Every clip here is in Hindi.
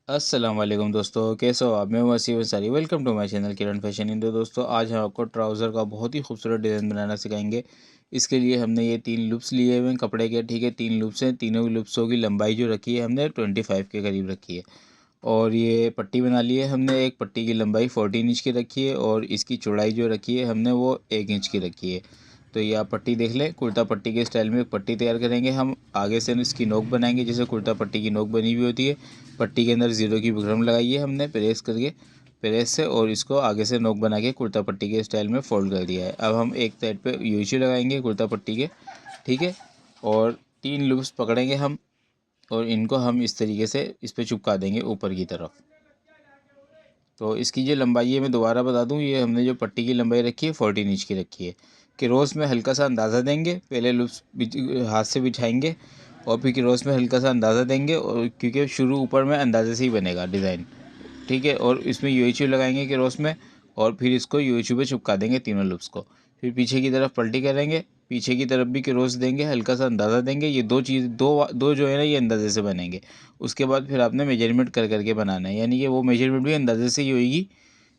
अस्सलाम वालेकुम दोस्तों, कैसे हो आप। मैं Wasim Ansari, welcome to my channel Kiran fashion Indo. दोस्तों आज हम आपको ट्राउज़र का बहुत ही खूबसूरत डिज़ाइन बनाना सिखाएंगे। इसके लिए हमने ये 3 लूप्स लिए हुए हैं कपड़े के। ठीक है, 3 लूप्स हैं। तीनों लूप्सों की लंबाई जो रखी है हमने 25 के करीब रखी है। और ये पट्टी बना ली है हमने। एक पट्टी की लंबाई 14 इंच की रखी है और इसकी चौड़ाई जो रखी है हमने वो 1 इंच की रखी है। तो ये आप पट्टी देख लें। कुर्ता पट्टी के स्टाइल में एक पट्टी तैयार करेंगे हम। आगे से इसकी नोक बनाएंगे जैसे कुर्ता पट्टी की नोक बनी हुई होती है। पट्टी के अंदर ज़ीरो की बुकरम लगाई है हमने प्रेस करके, प्रेस से, और इसको आगे से नोक बना के कुर्ता पट्टी के स्टाइल में फ़ोल्ड कर दिया है। अब हम एक साइड पे यूसी लगाएंगे कुर्ता पट्टी के। ठीक है, और 3 लूप्स पकड़ेंगे हम और इनको हम इस तरीके से इस पर चिपका देंगे ऊपर की तरफ। तो इसकी जो लंबाई है मैं दोबारा बता दूं, ये हमने जो पट्टी की लंबाई रखी है 14 इंच की रखी है। क्रोस में हल्का सा अंदाज़ा देंगे, पहले लूप्स हाथ से बिछाएंगे और फिर क्रोस में हल्का सा अंदाज़ा देंगे, और क्योंकि शुरू ऊपर में अंदाजे से ही बनेगा डिज़ाइन। ठीक है, और इसमें यूएचयू लगाएंगे क्रोस में और फिर इसको यूएचयू पे चिपका देंगे तीनों लूप्स को। फिर पीछे की तरफ पलटी करेंगे, पीछे की तरफ भी क्रोस देंगे, हल्का सा अंदाज़ा देंगे। ये दो चीज़ दो दो जो है ना ये अंदाजे से बनेंगे। उसके बाद फिर आपने मेजरमेंट कर करके बनाना है, यानी कि वो मेजरमेंट भी अंदाजे से ही होगी।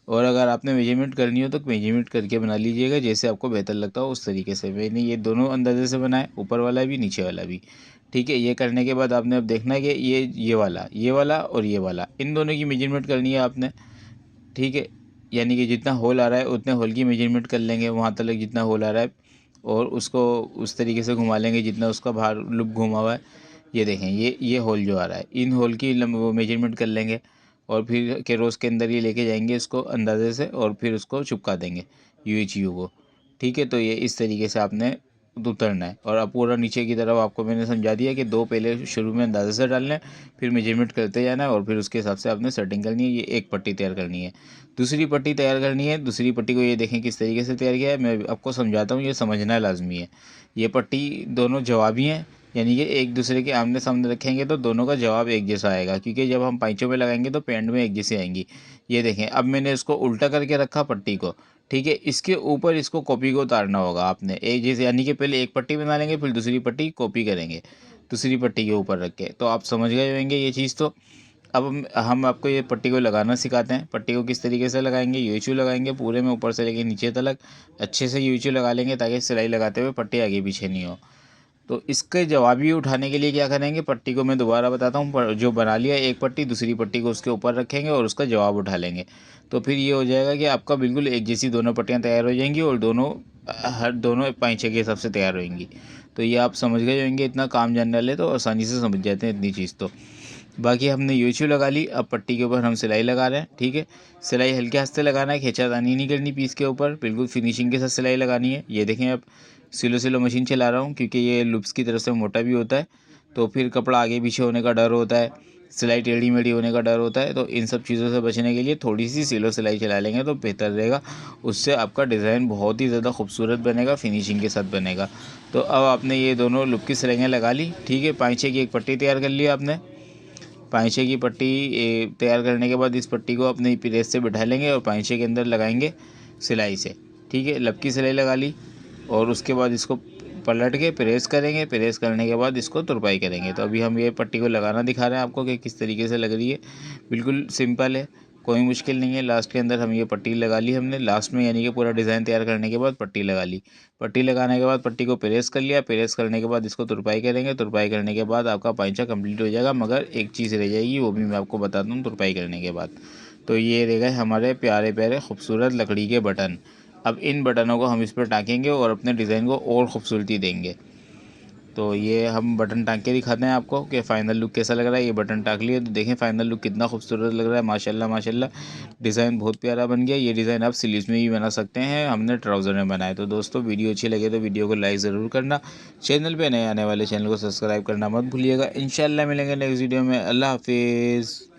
और अगर आपने मेजरमेंट करनी हो तो मेजरमेंट करके बना लीजिएगा, जैसे आपको बेहतर लगता हो उस तरीके से। मैंने ये दोनों अंदाजे से बनाए, ऊपर वाला भी नीचे वाला भी। ठीक है, ये करने के बाद आपने अब देखना है कि ये वाला और ये वाला, इन दोनों की मेजरमेंट करनी है आपने। ठीक है, यानी कि जितना होल आ रहा है उतने होल की मेजरमेंट कर लेंगे, वहाँ तक जितना होल आ रहा है, और उसको उस तरीके से घुमा लेंगे जितना उसका बाहर लुप घुमा हुआ है। ये देखें, ये होल जो आ रहा है, इन होल की वो मेजरमेंट कर लेंगे और फिर केरोस के अंदर ये लेके जाएंगे इसको अंदाजे से, और फिर उसको चिपका देंगे यूएचयू को। ठीक है, तो ये इस तरीके से आपने उतरना है। और अब पूरा नीचे की तरफ आपको मैंने समझा दिया कि दो पहले शुरू में अंदाजे से डालना है, फिर मेजरमेंट करते जाना है, और फिर उसके हिसाब से आपने सेटिंग करनी है। ये एक पट्टी तैयार करनी है। दूसरी पट्टी तैयार करनी है, दूसरी पट्टी को ये देखें किस तरीके से तैयार किया है, मैं आपको समझाता हूँ, ये समझना लाजमी है। ये पट्टी दोनों जवाबी हैं, यानी कि एक दूसरे के आमने सामने रखेंगे तो दोनों का जवाब एक जैसा आएगा, क्योंकि जब हम पाइचों में लगाएंगे तो पैंट में एक जैसी आएंगी। ये देखें, अब मैंने इसको उल्टा करके रखा पट्टी को। ठीक है, इसके ऊपर इसको कॉपी को उतारना होगा आपने एक जैसे, यानी कि पहले एक पट्टी बना लेंगे फिर दूसरी पट्टी कॉपी करेंगे दूसरी पट्टी के ऊपर रख के। तो आप समझ गए होंगे ये चीज़। तो अब हम आपको ये पट्टी को लगाना सिखाते हैं। पट्टी को किस तरीके से लगाएंगे, यूएचयू लगाएंगे पूरे में ऊपर से लेके नीचे तक अच्छे से यूएचयू लगा लेंगे, ताकि सिलाई लगाते हुए पट्टी आगे पीछे नहीं हो। तो इसके जवाबी उठाने के लिए क्या करेंगे, पट्टी को मैं दोबारा बताता हूँ, जो बना लिया एक पट्टी, दूसरी पट्टी को उसके ऊपर रखेंगे और उसका जवाब उठा लेंगे। तो फिर ये हो जाएगा कि आपका बिल्कुल एक जैसी दोनों पट्टियाँ तैयार हो जाएंगी और हर दोनों पाइंचे के हिसाब से तैयार होंगी। तो ये आप समझ गए होंगे, इतना काम जानने वाले तो आसानी से समझ जाते हैं इतनी चीज़। तो बाकी हमने यूएचयू लगा ली, अब पट्टी के ऊपर हम सिलाई लगा रहे हैं। ठीक है, सिलाई हल्के हाथ से लगाना है, खींचातानी नहीं करनी पीस के ऊपर, बिल्कुल फिनिशिंग के साथ सिलाई लगानी है। ये देखें, अब सिलो सिलो मशीन चला रहा हूँ, क्योंकि ये लुप्स की तरफ से मोटा भी होता है, तो फिर कपड़ा आगे पीछे होने का डर होता है, सिलाई टेढ़ी मेढ़ी होने का डर होता है। तो इन सब चीज़ों से बचने के लिए थोड़ी सी सिलो सिलाई चला लेंगे तो बेहतर रहेगा। उससे आपका डिज़ाइन बहुत ही ज़्यादा खूबसूरत बनेगा, फिनिशिंग के साथ बनेगा। तो अब आपने ये दोनों लुप की सिलाइयाँ लगा ली। ठीक है, पाँचे की एक पट्टी तैयार कर ली आपने। पाइचे की पट्टी तैयार करने के बाद इस पट्टी को अपने प्रेस से बिठा लेंगे और पाइचे के अंदर लगाएंगे सिलाई से। ठीक है, लपकी सिलाई लगा ली और उसके बाद इसको पलट के प्रेस करेंगे। प्रेस करने के बाद इसको तुरपाई करेंगे। तो अभी हम ये पट्टी को लगाना दिखा रहे हैं आपको कि किस तरीके से लग रही है। बिल्कुल सिंपल है, कोई मुश्किल नहीं है। लास्ट के अंदर हम ये पट्टी लगा ली हमने लास्ट में, यानी कि पूरा डिज़ाइन तैयार करने के बाद पट्टी लगा ली। पट्टी लगाने के बाद पट्टी को प्रेस कर लिया। प्रेस करने के बाद इसको तुरपाई करेंगे। तुरपाई करने के बाद आपका पाइचा कंप्लीट हो जाएगा, मगर एक चीज़ रह जाएगी, वो भी मैं आपको बताता हूँ तुरपाई करने के बाद। तो ये रह गए हमारे प्यारे प्यारे खूबसूरत लकड़ी के बटन। अब इन बटनों को हम इस पर टाँकेंगे और अपने डिज़ाइन को और ख़ूबसूरती देंगे। तो ये हम बटन टाँक के दिखाते हैं आपको कि फ़ाइनल लुक कैसा लग रहा है। ये बटन टाँक लिए तो देखें फ़ाइनल लुक कितना खूबसूरत लग रहा है, माशाल्लाह माशाल्लाह। डिज़ाइन बहुत प्यारा बन गया। ये डिज़ाइन आप स्लीव्स में भी बना सकते हैं, हमने ट्राउज़र में बनाया। तो दोस्तों वीडियो अच्छी लगे तो वीडियो को लाइक ज़रूर करना, चैनल पर नए आने वाले चैनल को सब्सक्राइब करना मत भूलिएगा। इंशाल्लाह मिलेंगे नेक्स्ट वीडियो में। अल्लाह हाफिज़।